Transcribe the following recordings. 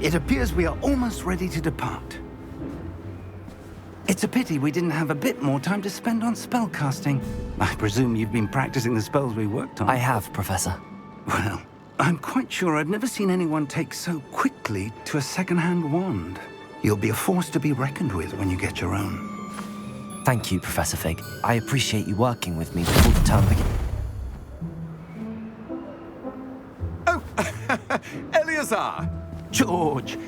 It appears we are almost ready to depart. It's a pity we didn't have a bit more time to spend on spellcasting. I presume you've been practicing the spells we worked on. I have, Professor. Well, I'm quite sure I've never seen anyone take so quickly to a second-hand wand. You'll be a force to be reckoned with when you get your own. Thank you, Professor Fig. I appreciate you working with me before the term begins. Oh, Eleazar! George!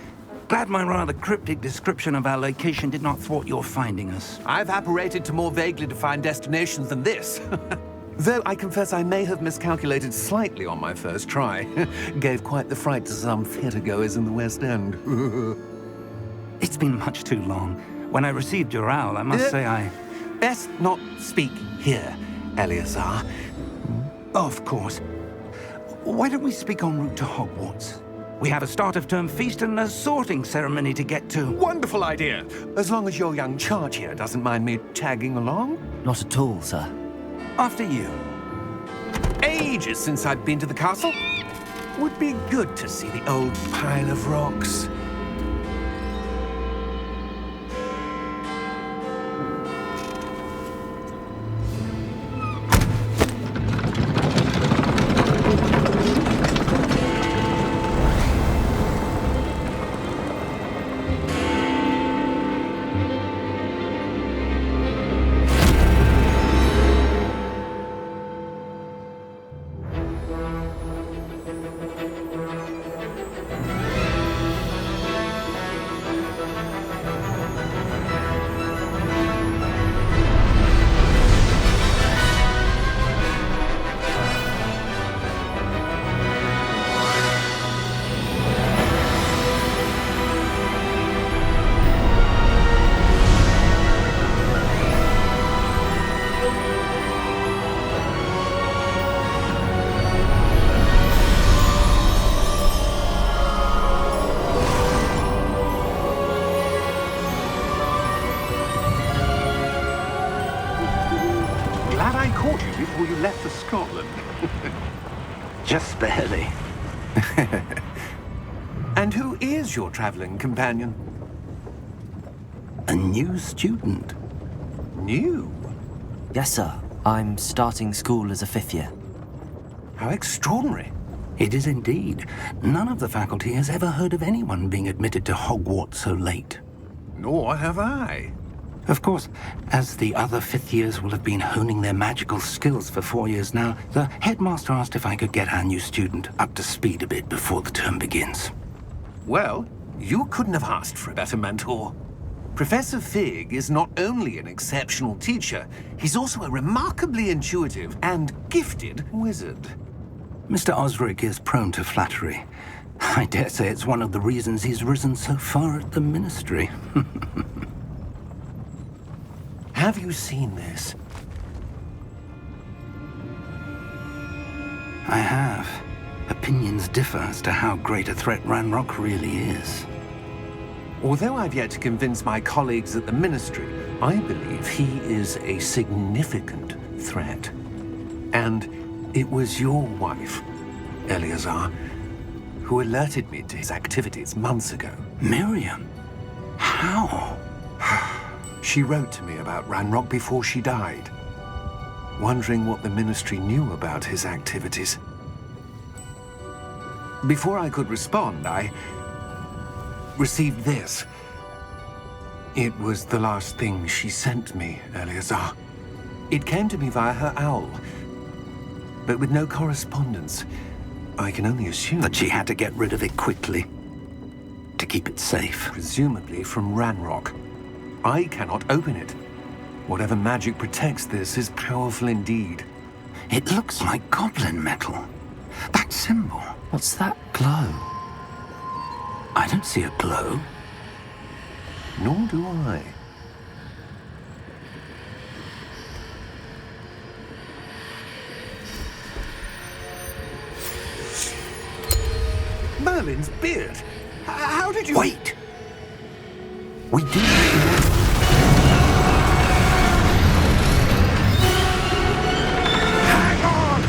Glad my rather cryptic description of our location did not thwart your finding us. I've apparated to more vaguely defined destinations than this. Though I confess I may have miscalculated slightly on my first try. Gave quite the fright to some theatre-goers in the West End. It's been much too long. When I received your owl, I must say I... Best not speak here, Eleazar. Of course. Why don't we speak en route to Hogwarts? We have a start-of-term feast and a sorting ceremony to get to. Wonderful idea! As long as your young charge here doesn't mind me tagging along. Not at all, sir. After you. Ages since I've been to the castle. Would be good to see the old pile of rocks. Before you left for Scotland. Just barely. And who is your traveling companion? A new student. New? Yes, sir. I'm starting school as a 5th year. How extraordinary. It is indeed. None of the faculty has ever heard of anyone being admitted to Hogwarts so late. Nor have I. Of course, as the other 5th years will have been honing their magical skills for 4 years now, the headmaster asked if I could get our new student up to speed a bit before the term begins. Well, you couldn't have asked for a better mentor. Professor Fig is not only an exceptional teacher, he's also a remarkably intuitive and gifted wizard. Mr. Osric is prone to flattery. I dare say it's one of the reasons he's risen so far at the ministry. Have you seen this? I have. Opinions differ as to how great a threat Ranrock really is. Although I've yet to convince my colleagues at the Ministry, I believe he is a significant threat. And it was your wife, Eleazar, who alerted me to his activities months ago. Miriam? How? She wrote to me about Ranrock before she died, wondering what the Ministry knew about his activities. Before I could respond, I received this. It was the last thing she sent me, Eleazar. It came to me via her owl, but with no correspondence. I can only assume That she had to get rid of it quickly, to keep it safe. presumably from Ranrock. I cannot open it. Whatever magic protects this is powerful indeed. It looks like goblin metal. That symbol. What's that glow? I don't see a glow. Nor do I. Merlin's beard. How did you... Wait! We do... Hang on!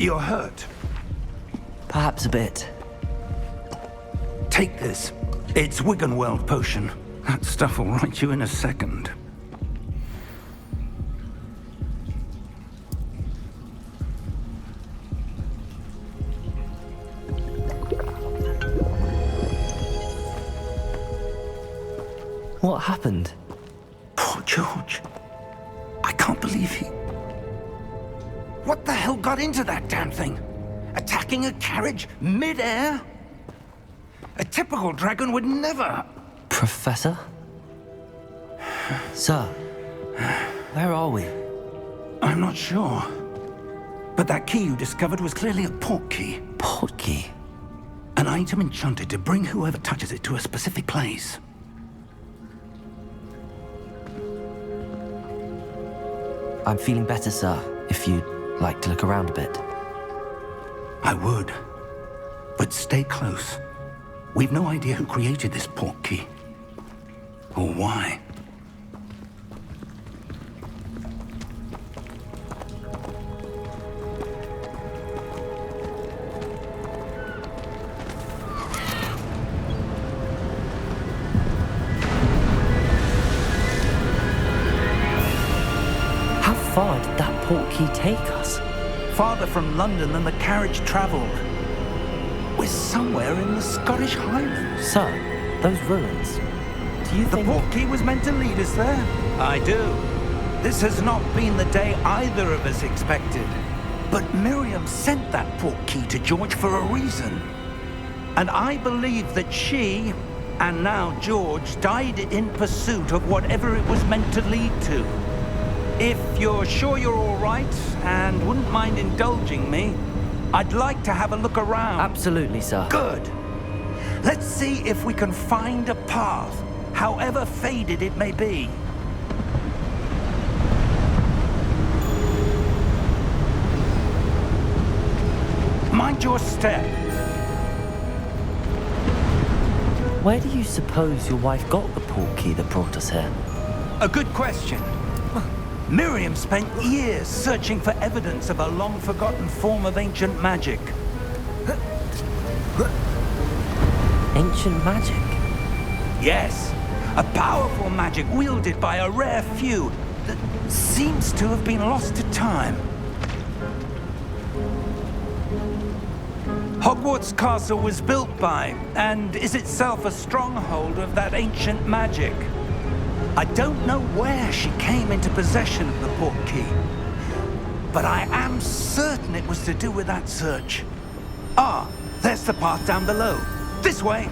You're hurt. Perhaps a bit. Take this. It's Wiggenweld potion. That stuff will right you in a second. What happened? Poor George. I can't believe he... What the hell got into that damn thing? Attacking a carriage mid-air? A typical dragon would never... Professor? Sir, where are we? I'm not sure. But that key you discovered was clearly a portkey. Portkey? An item enchanted to bring whoever touches it to a specific place. I'm feeling better, sir, if you'd like to look around a bit. I would. But stay close. We've no idea who created this portkey. Or why. How far did that portkey take us? Farther from London than the carriage traveled. We're somewhere in the Scottish Highlands. Sir, those ruins. Do you The think... portkey was meant to lead us there? I do. This has not been the day either of us expected. But Miriam sent that portkey to George for a reason. And I believe that she, and now George, died in pursuit of whatever it was meant to lead to. If you're sure you're all right and wouldn't mind indulging me, I'd like to have a look around. Absolutely, sir. Good. Let's see if we can find a path, however faded it may be. Mind your step. Where do you suppose your wife got the portkey that brought us here? A good question. Miriam spent years searching for evidence of a long-forgotten form of ancient magic. Ancient magic? Yes, a powerful magic wielded by a rare few that seems to have been lost to time. Hogwarts Castle was built by, and is itself a stronghold of that ancient magic. I don't know where she came into possession of the portkey, but I am certain it was to do with that search. Ah, there's the path down below. This way.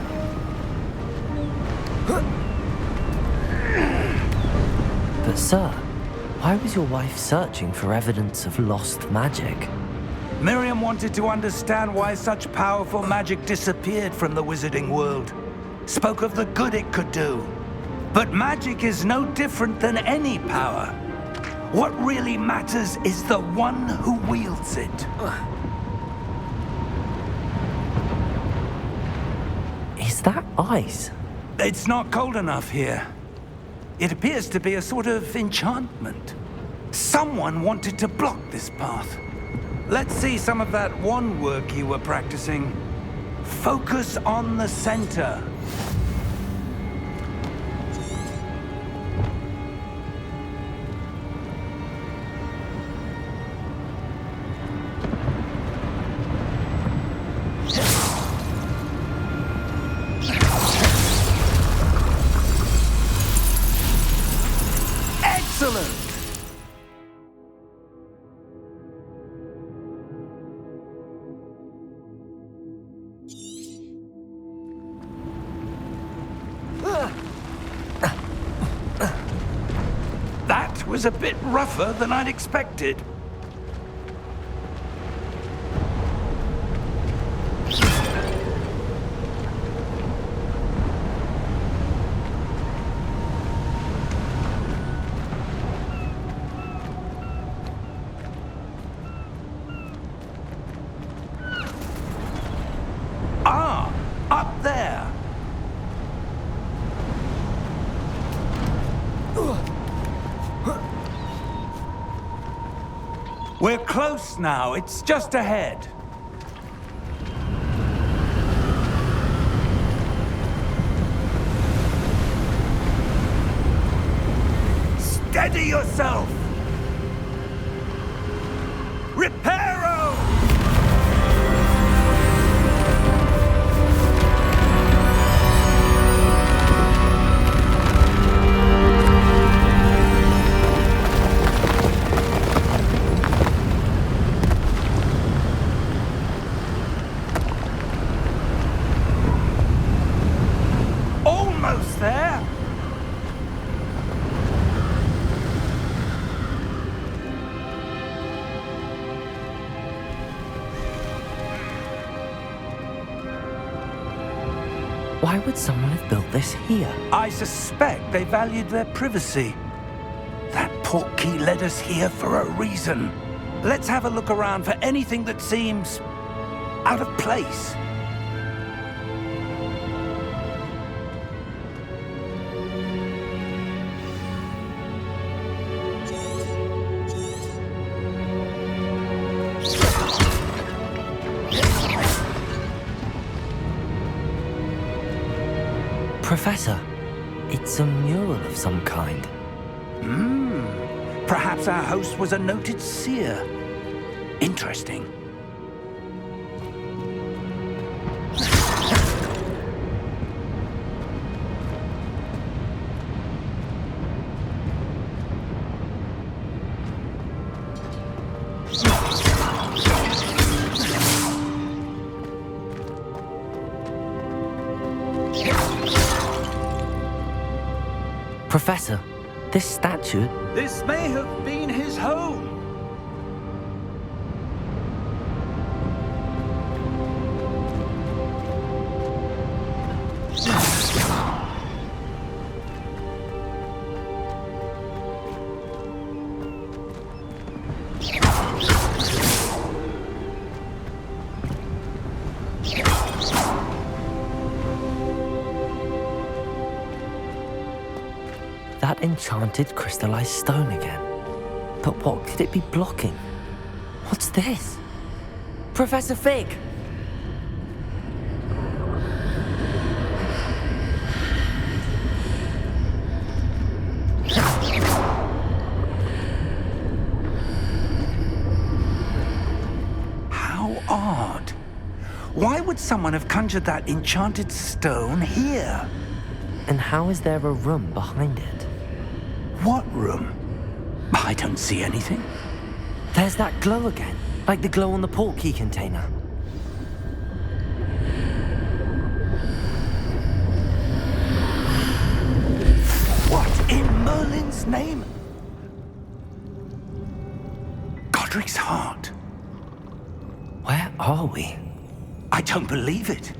But sir, why was your wife searching for evidence of lost magic? Miriam wanted to understand why such powerful magic disappeared from the wizarding world. Spoke of the good it could do. But magic is no different than any power. What really matters is the one who wields it. Is that ice? It's not cold enough here. It appears to be a sort of enchantment. Someone wanted to block this path. Let's see some of that wand work you were practicing. Focus on the center. Excellent! That was a bit rougher than I'd expected. Ah, up there. We're close now. It's just ahead. Steady yourself! Reparo! Almost there! Why would someone have built this here? I suspect they valued their privacy. That Portkey led us here for a reason. Let's have a look around for anything that seems out of place. Professor, it's a mural of some kind. Perhaps our host was a noted seer. Interesting. Professor, this statue... This may have been his home. That enchanted crystallized stone again. But what could it be blocking? What's this? Professor Fig! How odd. Why would someone have conjured that enchanted stone here? And how is there a room behind it? What room? I don't see anything. There's that glow again, like the glow on the Portkey container. What in Merlin's name? Godric's heart. Where are we? I don't believe it.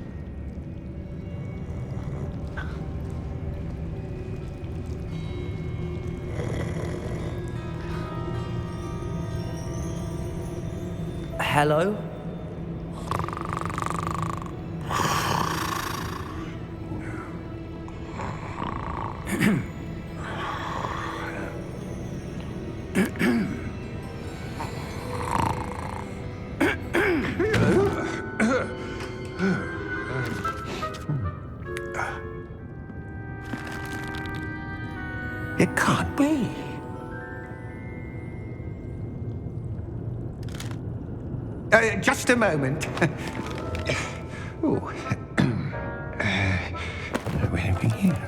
Hello? It can't be. Just a moment. Oh. Where are we here?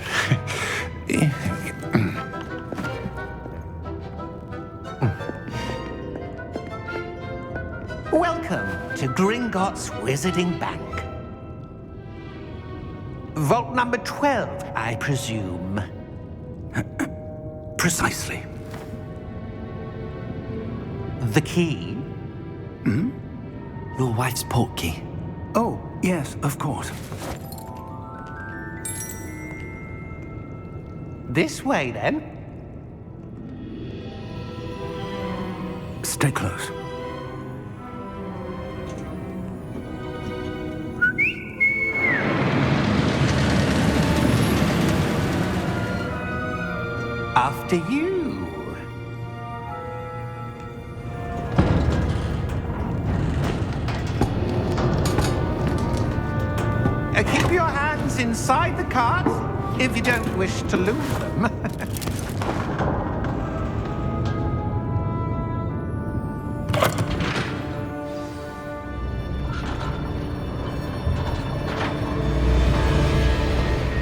Welcome to Gringotts Wizarding Bank. Vault number 12, I presume. Precisely. The key? Your wife's Portkey. Oh, yes, of course. This way, then. Stay close. After you. items inside the cart, if you don't wish to lose them.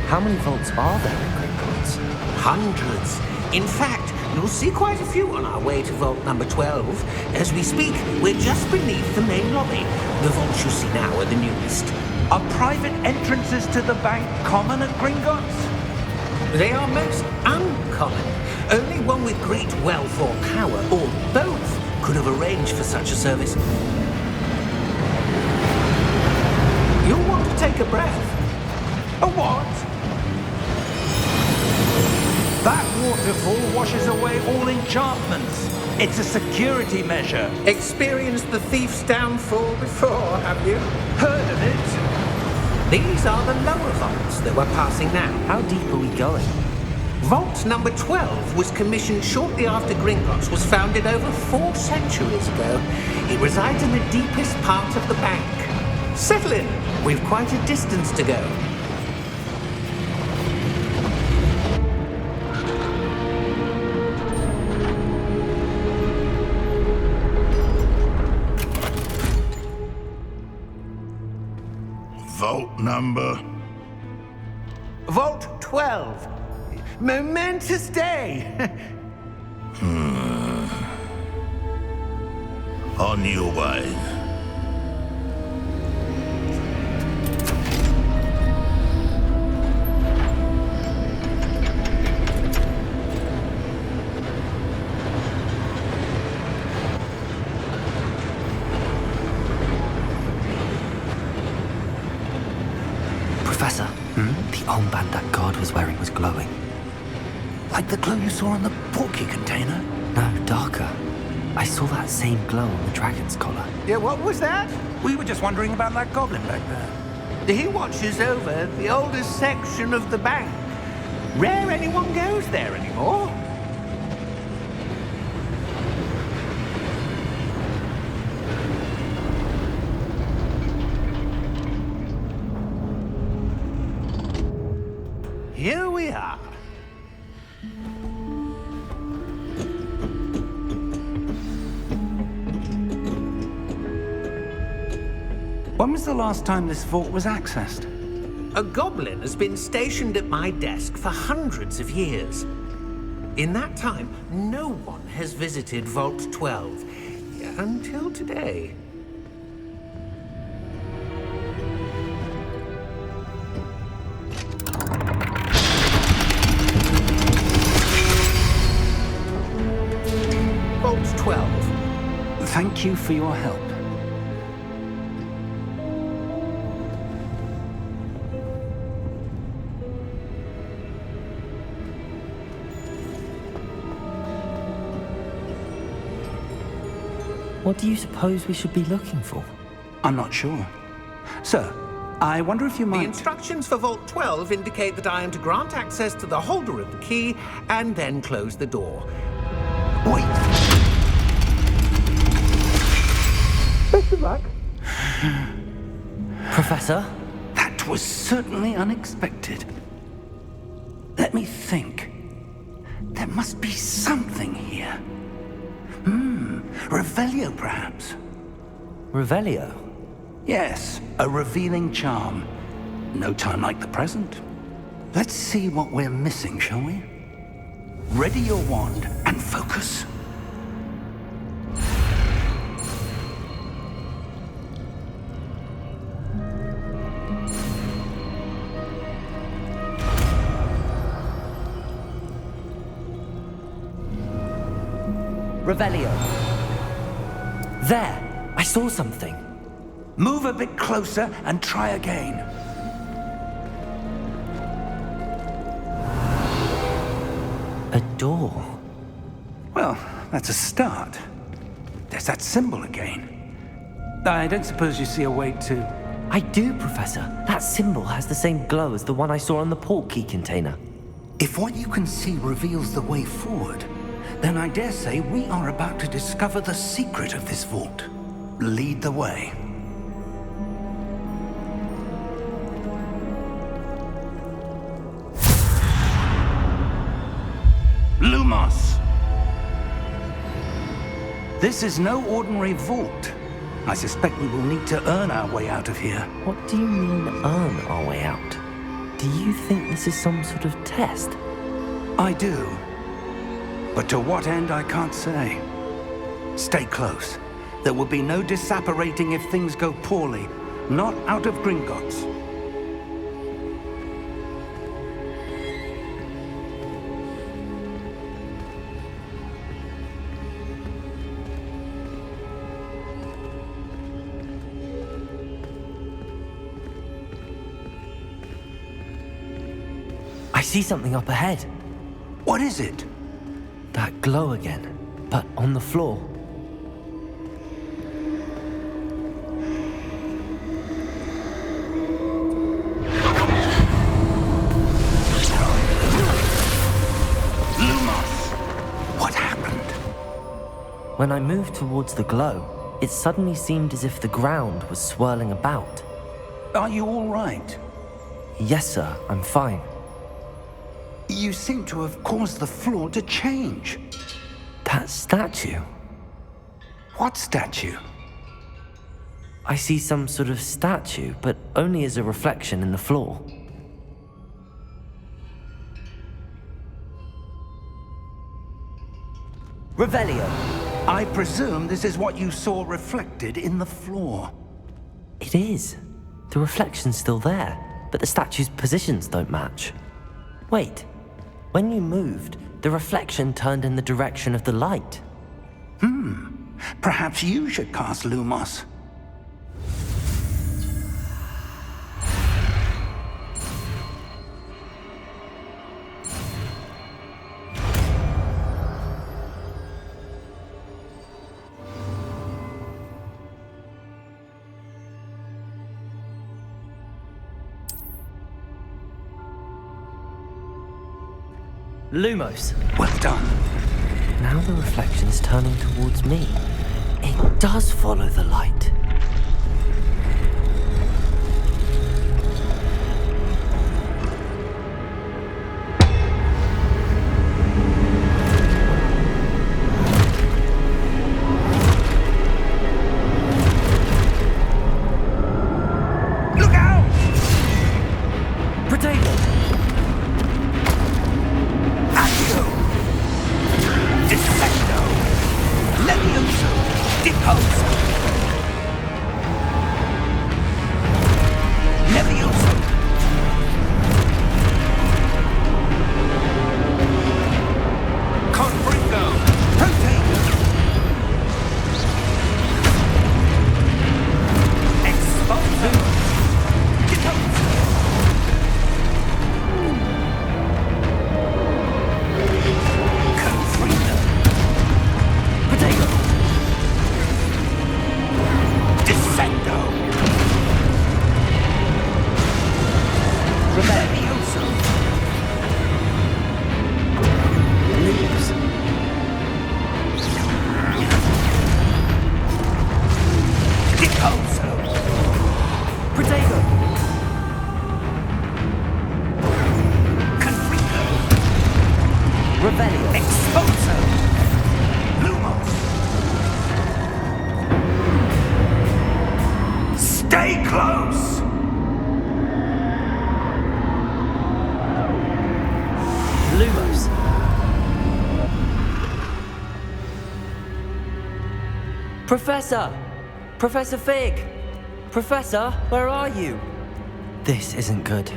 How many vaults are there in Gringotts? Hundreds. In fact, you'll see quite a few on our way to vault number 12. As we speak, we're just beneath the main lobby. The vaults you see now are the newest. Are private entrances to the bank common at Gringotts? They are most uncommon. Only one with great wealth or power, or both, could have arranged for such a service. You'll want to take a breath. A what? That waterfall washes away all enchantments. It's a security measure. Experienced the thief's downfall before, have you? Heard of it? These are the lower vaults that we're passing now. How deep are we going? Vault number 12 was commissioned shortly after Gringotts was founded over 4 centuries ago. It resides in the deepest part of the bank. Settle in. We've quite a distance to go. Vault number? Vault 12. Momentous day. On your way. Professor, the armband that guard was wearing was glowing. Like the glow you saw on the Portkey container? No, darker. I saw that same glow on the dragon's collar. Yeah, what was that? We were just wondering about that goblin back there. He watches over the oldest section of the bank. Rare anyone goes there anymore. Here we are. When was the last time this vault was accessed? A goblin has been stationed at my desk for hundreds of years. In that time, no one has visited Vault 12. Until today. Vault 12. Thank you for your help. What do you suppose we should be looking for? I'm not sure. Sir, I wonder if you The might... instructions for Vault 12 indicate that I am to grant access to the holder of the key and then close the door. Wait! Best of luck. Professor? That was certainly unexpected. Let me think. There must be something here. Revelio, perhaps? Revelio? Yes, a revealing charm. No time like the present. Let's see what we're missing, shall we? Ready your wand and focus. Revelio. There! I saw something. Move a bit closer and try again. A door. Well, that's a start. There's that symbol again. I don't suppose you see a way to... I do, Professor. That symbol has the same glow as the one I saw on the Portkey container. If what you can see reveals the way forward, then I dare say we are about to discover the secret of this vault. Lead the way. This is no ordinary vault. I suspect we will need to earn our way out of here. What do you mean, earn our way out? Do you think this is some sort of test? I do. But to what end, I can't say. Stay close. There will be no disapparating if things go poorly. Not out of Gringotts. I see something up ahead. What is it? That glow again, but on the floor. What happened? When I moved towards the glow, it suddenly seemed as if the ground was swirling about. Are you all right? Yes, sir, I'm fine. You seem to have caused the floor to change. That statue. What statue? I see some sort of statue, but only as a reflection in the floor. Revelio. I presume this is what you saw reflected in the floor. It is. The reflection's still there, but the statue's positions don't match. Wait. When you moved, the reflection turned in the direction of the light. Perhaps you should cast Lumos. Lumos. Well done. Now the reflection's turning towards me. It does follow the light. Look out! Potato! Accio! Defecto! Levioso! Deposo! Levioso! Confringo! Potato! Expulso! Deposo! Confringo! Potato! Descendo! Levioso! Leaves. Deposo! Potato! Confringo! Revelio. Expulso! Lumos! Stay close! Lumos. Professor! Professor Fig! Professor, where are you? This isn't good.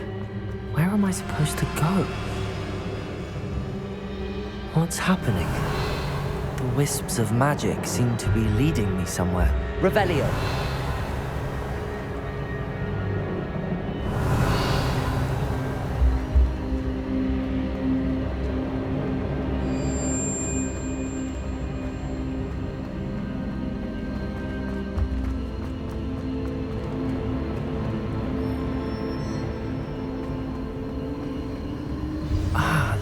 Where am I supposed to go? What's happening? The wisps of magic seem to be leading me somewhere. Revelio.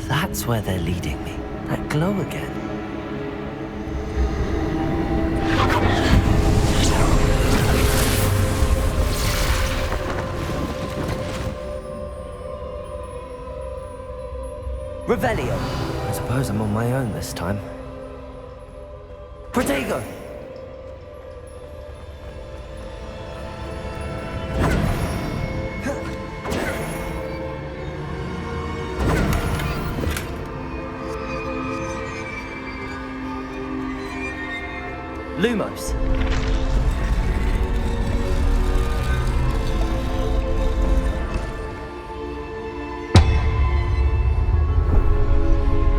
That's where they're leading me. That glow again. Revelio. I suppose I'm on my own this time. Protego! Lumos.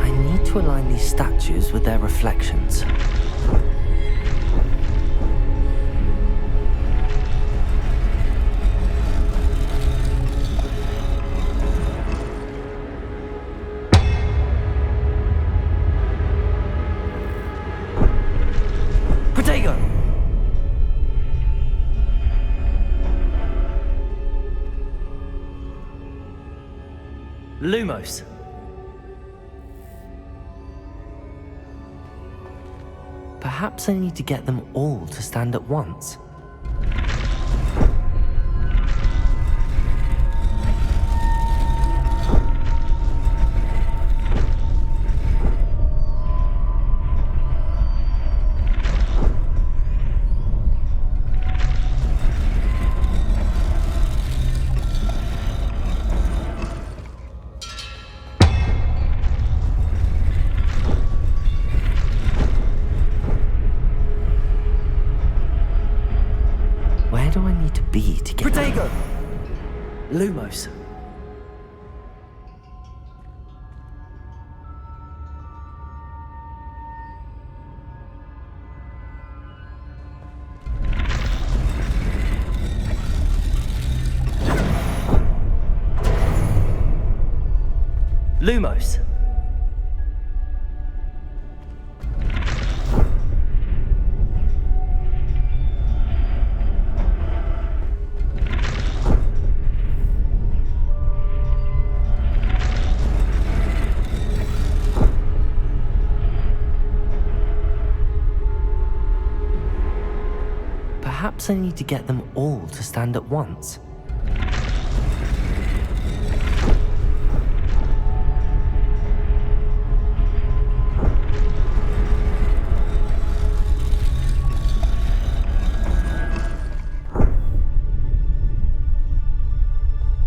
I need to align these statues with their reflections. Lumos. Perhaps I need to get them all to stand at once. Where do I need to be to get... Protego! Lumos. Lumos. Perhaps I need to get them all to stand at once.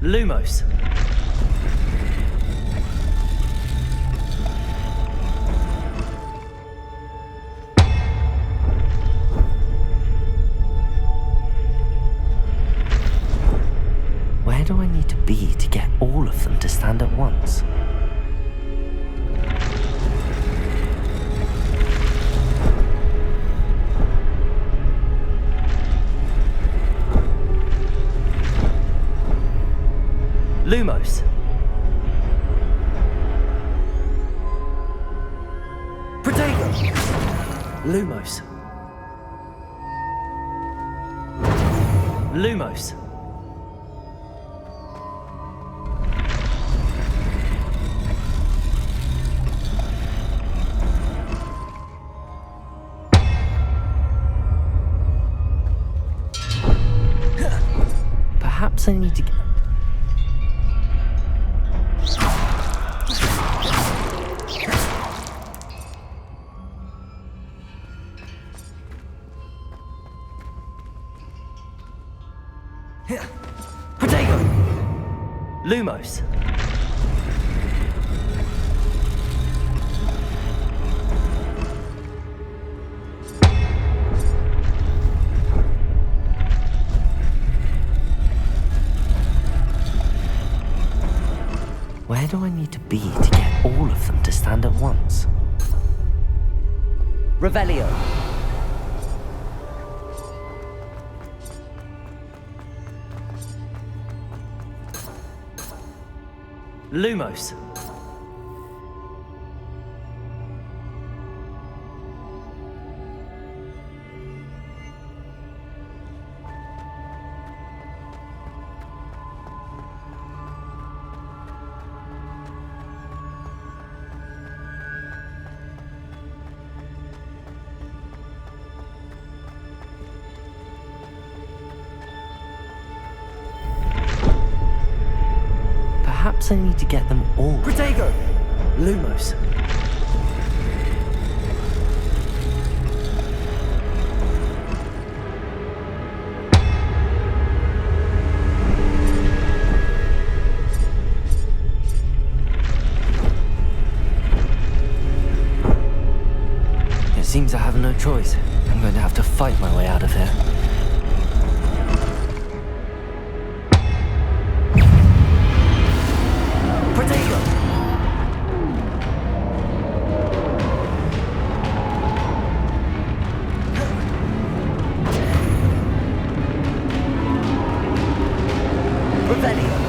Lumos. Where do I need to be to get all of them to stand at once? Lumos. Protego! Lumos. Lumos. Perhaps I need to... Protego! Lumos. Where do I need to be to get all of them to stand at once? Revelio. Lumos. Perhaps I need to get them all. Protego! Lumos. choice. I'm going to have to fight my way out of here. Protego! Revelio!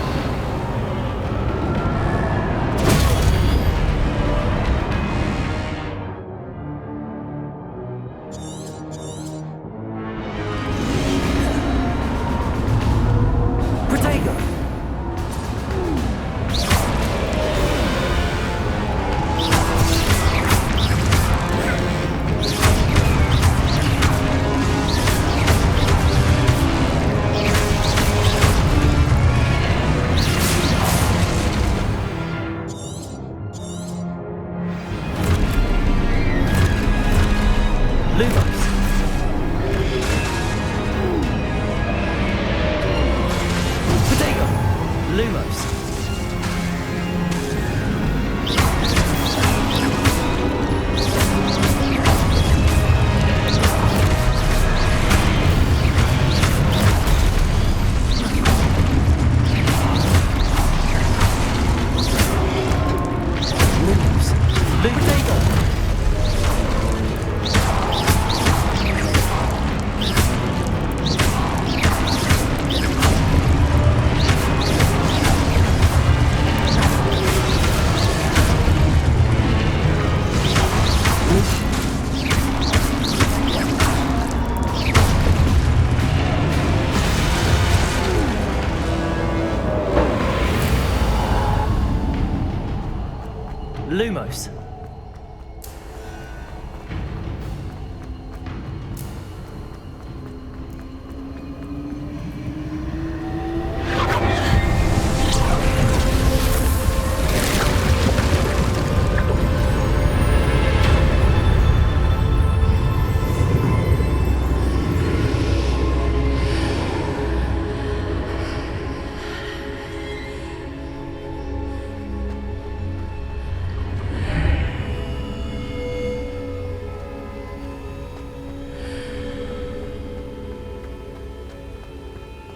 Lumos.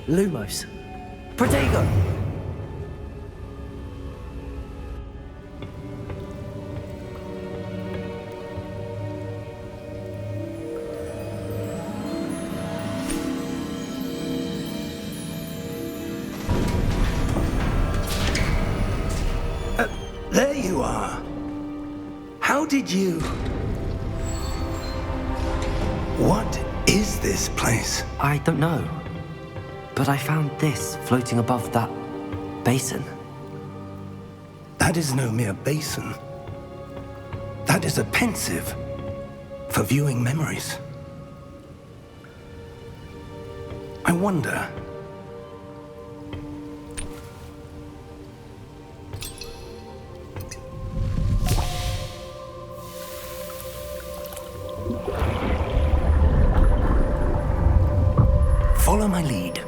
Lumos. Protego! There you are. How did you... What is this place? I don't know. But I found this floating above that basin. That is no mere basin. That is a pensive for viewing memories. I wonder... Follow my lead.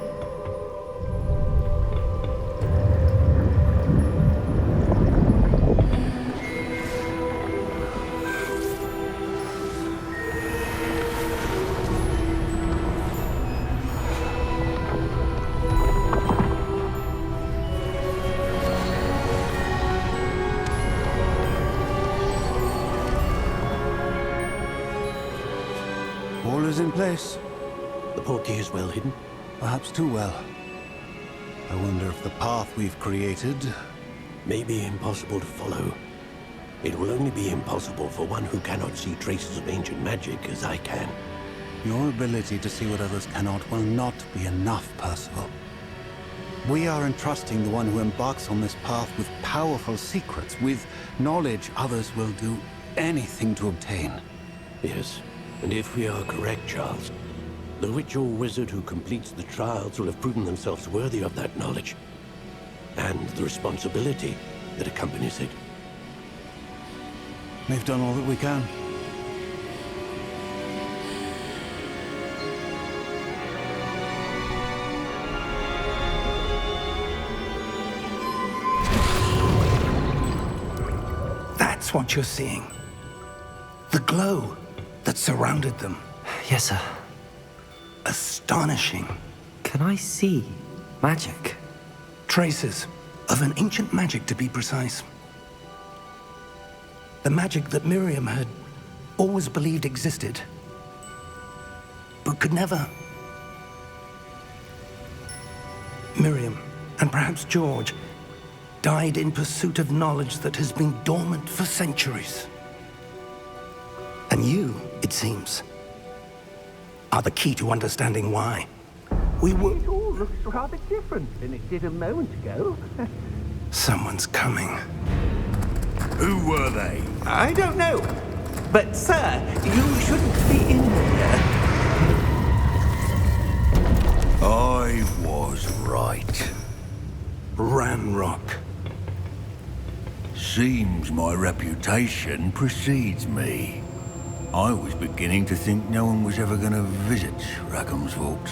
All is in place. The portkey is well hidden. Perhaps too well. I wonder if the path we've created... May be impossible to follow. It will only be impossible for one who cannot see traces of ancient magic as I can. Your ability to see what others cannot will not be enough, Percival. We are entrusting the one who embarks on this path with powerful secrets, with knowledge others will do anything to obtain. Yes, and if we are correct, Charles, the witch or wizard who completes the trials will have proven themselves worthy of that knowledge, and the responsibility that accompanies it. We've done all that we can. That's what you're seeing. The glow. that surrounded them. Yes, sir. Astonishing. Can I see magic? Traces of an ancient magic, to be precise. The magic that Miriam had always believed existed, but could never. Miriam, and perhaps George, died in pursuit of knowledge that has been dormant for centuries. And you, it seems, are the key to understanding why. We were... It all looks rather different than it did a moment ago. Someone's coming. Who were they? I don't know. But, sir, you shouldn't be in here. I was right. Ranrock. Seems my reputation precedes me. I was beginning to think no one was ever going to visit Rackham's vault.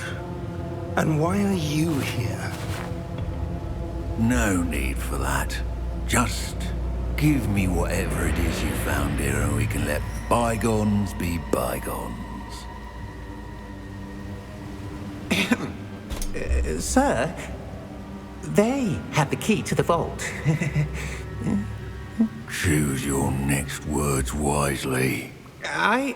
And why are you here? No need for that. Just give me whatever it is you found here and we can let bygones be bygones. Sir, they had the key to the vault. Choose your next words wisely. I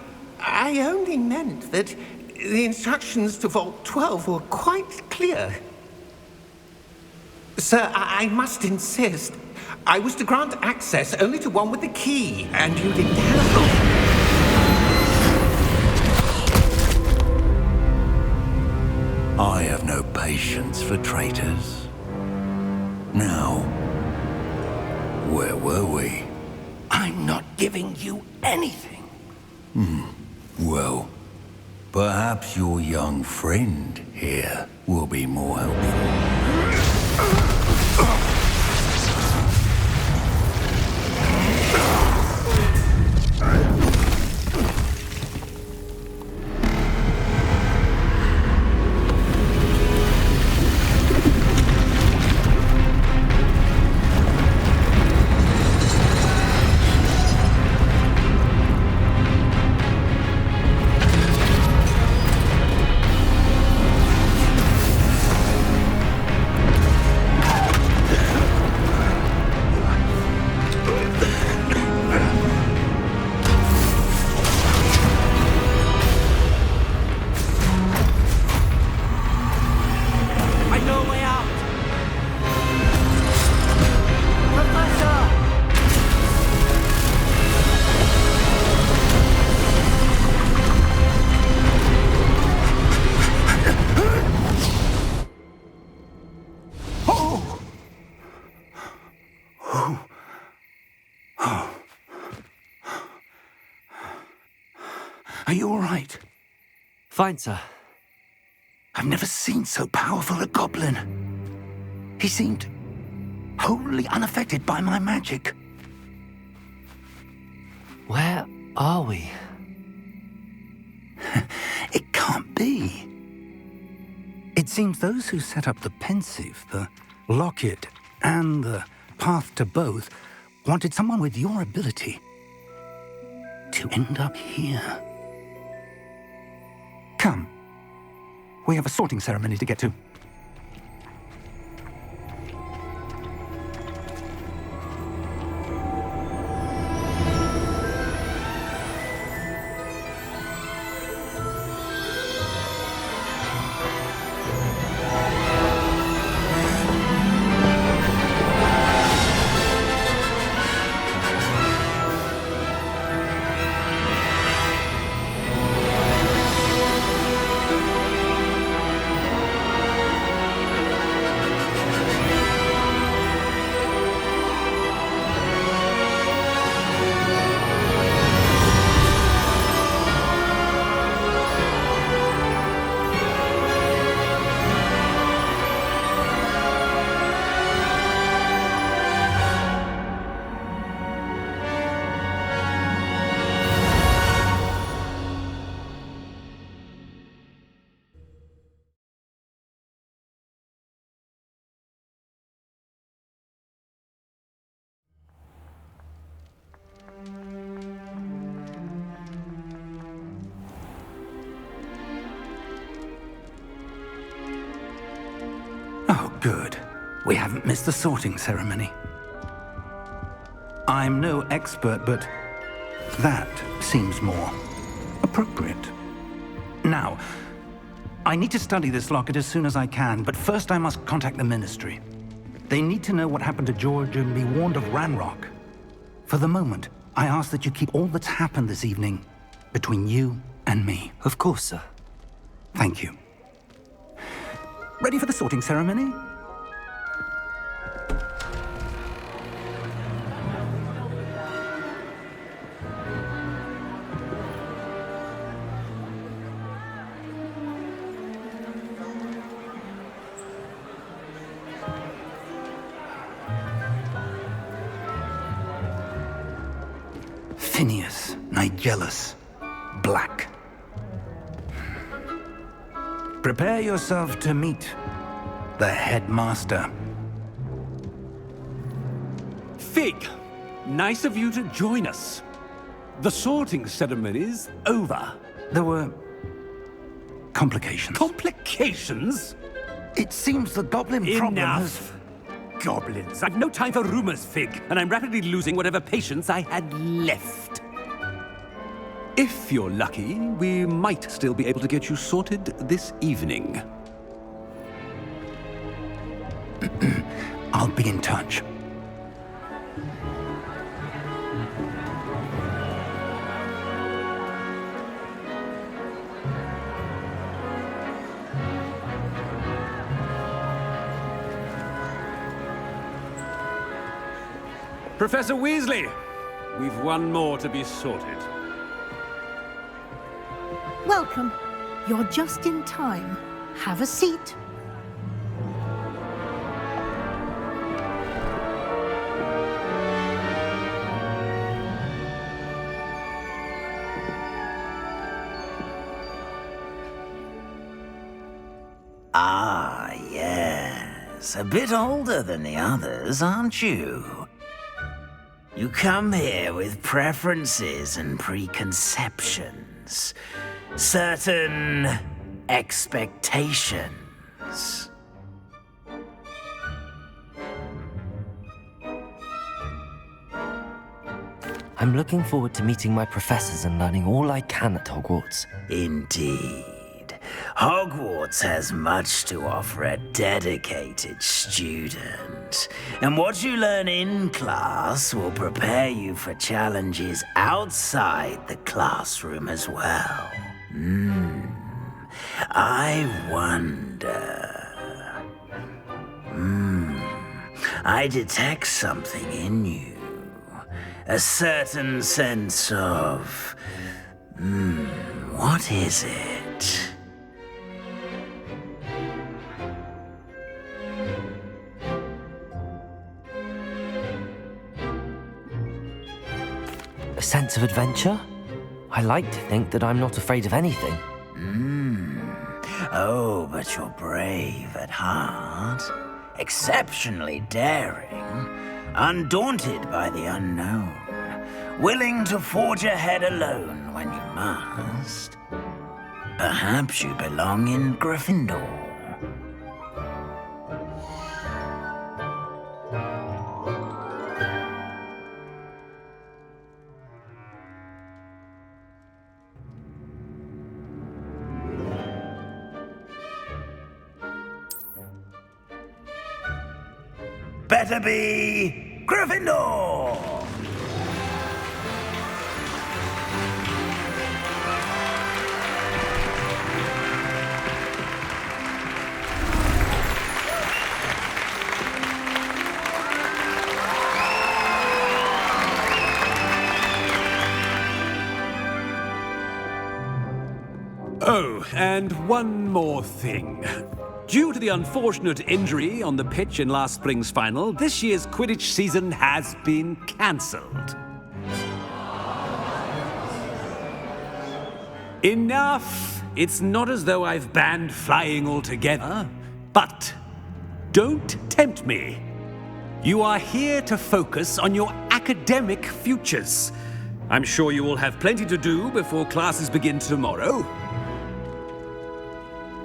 only meant that the instructions to Vault 12 were quite clear. Sir, I must insist. I was to grant access only to one with the key, and you didn't have... I have no patience for traitors. Now, where were we? I'm not giving you anything. Well, perhaps your young friend here will be more helpful. Are you all right? Fine, sir. I've never seen so powerful a goblin. He seemed wholly unaffected by my magic. Where are we? It can't be. It seems those who set up the Pensive, the Locket, and the Path to Both wanted someone with your ability to end up here. Come. We have a sorting ceremony to get to. We haven't missed the sorting ceremony. I'm no expert, but that seems more appropriate. Now, I need to study this locket as soon as I can, but first I must contact the Ministry. They need to know what happened to George and be warned of Ranrock. For the moment, I ask that you keep all that's happened this evening between you and me. Of course, sir. Thank you. Ready for the sorting ceremony? Phineas, Nigellus, Black. Prepare yourself to meet the headmaster. Fig, nice of you to join us. The sorting ceremony's over. There were complications. Complications? It seems the goblin problem has... Enough! Goblins. I've no time for rumors, Fig, and I'm rapidly losing whatever patience I had left. If you're lucky, we might still be able to get you sorted this evening. I'll be in touch. Professor Weasley, we've one more to be sorted. Welcome. You're just in time. Have a seat. Ah, yes. A bit older than the others, aren't you? You come here with preferences and preconceptions. Certain expectations. I'm looking forward to meeting my professors and learning all I can at Hogwarts. Indeed. Hogwarts has much to offer a dedicated student. And what you learn in class will prepare you for challenges outside the classroom as well. I wonder... I detect something in you. A certain sense of... what is it? A sense of adventure? I like to think that I'm not afraid of anything. Oh, but you're brave at heart. Exceptionally daring. Undaunted by the unknown. Willing to forge ahead alone when you must. Perhaps you belong in Gryffindor. Better be Gryffindor! Oh, and one more thing. Due to the unfortunate injury on the pitch in last spring's final, this year's Quidditch season has been cancelled. Enough! It's not as though I've banned flying altogether, but don't tempt me. You are here to focus on your academic futures. I'm sure you will have plenty to do before classes begin tomorrow.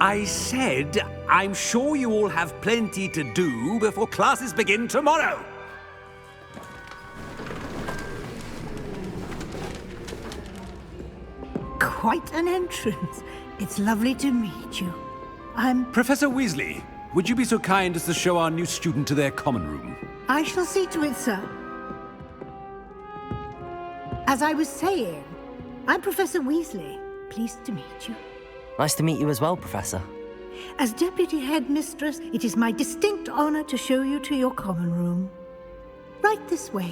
I said I'm sure you all have plenty to do before classes begin tomorrow. Quite an entrance. It's lovely to meet you. Professor Weasley, would you be so kind as to show our new student to their common room? I shall see to it, sir. As I was saying, I'm Professor Weasley. Pleased to meet you. Nice to meet you as well, Professor. As Deputy Headmistress, it is my distinct honor to show you to your common room. Right this way.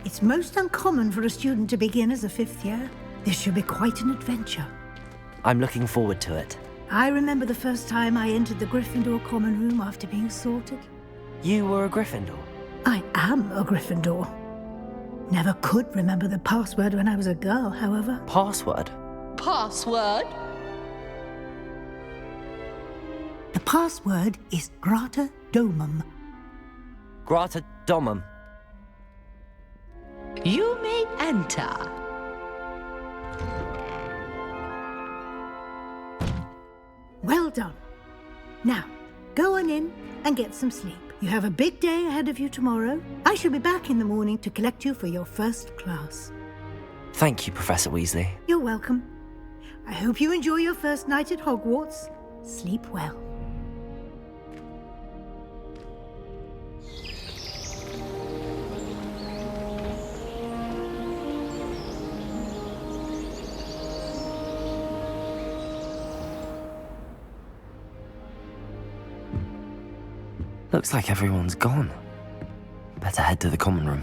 It's most uncommon for a student to begin as a 5th year. This should be quite an adventure. I'm looking forward to it. I remember the first time I entered the Gryffindor common room after being sorted. You were a Gryffindor? I am a Gryffindor. Never could remember the password when I was a girl, however. Password? Password? The password is Grata Domum. Grata Domum. You may enter. Well done. Now, go on in and get some sleep. You have a big day ahead of you tomorrow. I shall be back in the morning to collect you for your first class. Thank you, Professor Weasley. You're welcome. I hope you enjoy your first night at Hogwarts. Sleep well. Looks like everyone's gone. Better head to the common room.